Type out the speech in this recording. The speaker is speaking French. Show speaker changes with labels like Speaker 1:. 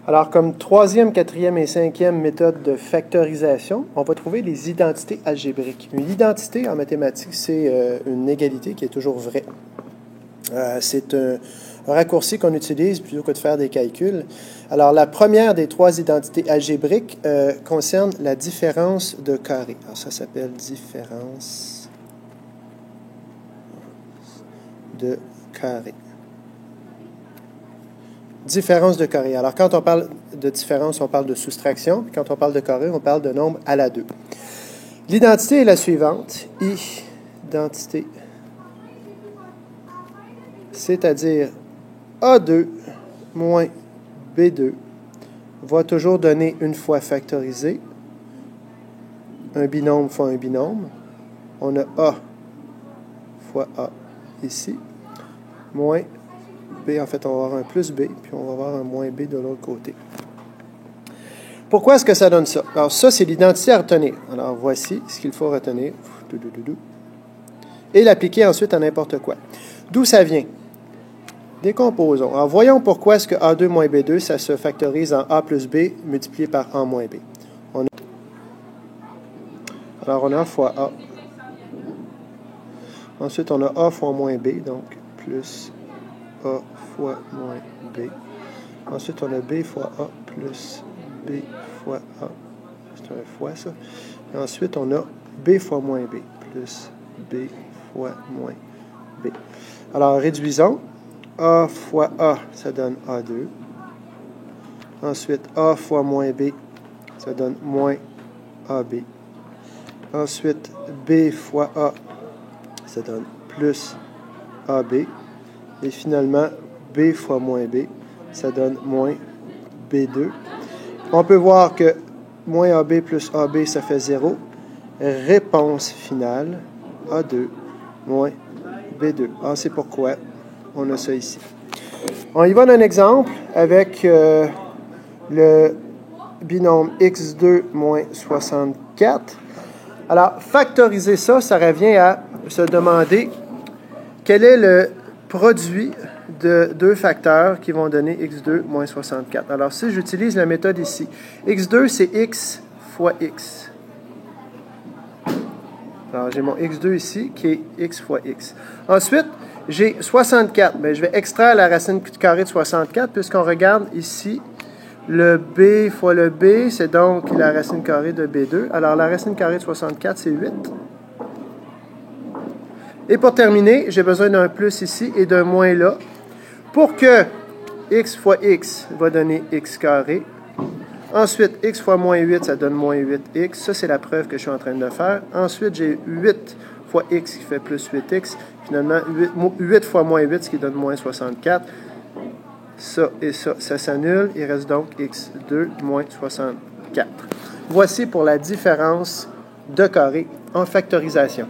Speaker 1: Alors, comme troisième, quatrième et cinquième méthode de factorisation, on va trouver les identités algébriques. Une identité en mathématiques, c'est une égalité qui est toujours vraie. C'est un raccourci qu'on utilise plutôt que de faire des calculs. Alors, la première des trois identités algébriques concerne la différence de carré. Alors, ça s'appelle différence de carré. Différence de carré. Alors, quand on parle de différence, on parle de soustraction. Puis quand on parle de carré, on parle de nombre à la 2. L'identité est la suivante. Identité, c'est-à-dire A2 moins B2 va toujours donner une fois factorisé un binôme fois un binôme. On a A fois A ici, moins B, en fait, on va avoir un plus B, puis on va avoir un moins B de l'autre côté. Pourquoi est-ce que ça donne ça? Alors, ça, c'est l'identité à retenir. Alors, voici ce qu'il faut retenir. Et l'appliquer ensuite à n'importe quoi. D'où ça vient? Décomposons. Alors, voyons pourquoi est-ce que A2 moins B2, ça se factorise en A plus B multiplié par A moins B. Alors, on a A fois A. Ensuite, on a A fois moins B, donc plus A fois moins B. Ensuite, on a B fois A plus B fois A. C'est un fois, ça. Et ensuite, on a B fois moins B plus B fois moins B. Alors, réduisons. A fois A, ça donne A2. Ensuite, A fois moins B, ça donne moins AB. Ensuite, B fois A, ça donne plus AB. Et finalement, B fois moins B, ça donne moins B2. On peut voir que moins AB plus AB, ça fait 0. Réponse finale, A2 moins B2. Ah, c'est pourquoi on a ça ici. On y va d'un exemple avec le binôme x2 moins 64. Alors, factoriser ça, ça revient à se demander quel est le produit de deux facteurs qui vont donner x2 moins 64. Alors, si j'utilise la méthode ici, x2, c'est x fois x. Alors, j'ai mon x2 ici qui est x fois x. Ensuite, j'ai 64. Bien, je vais extraire la racine carrée de 64 puisqu'on regarde ici le b fois le b, c'est donc la racine carrée de b2. Alors, la racine carrée de 64, c'est 8. Et pour terminer, j'ai besoin d'un plus ici et d'un moins là pour que x fois x va donner x carré. Ensuite, x fois moins 8, ça donne moins 8x. Ça, c'est la preuve que je suis en train de faire. Ensuite, j'ai 8 fois x qui fait plus 8x. Finalement, 8 fois moins 8, ce qui donne moins 64. Ça et ça s'annule. Il reste donc x2 moins 64. Voici pour la différence de carré en factorisation.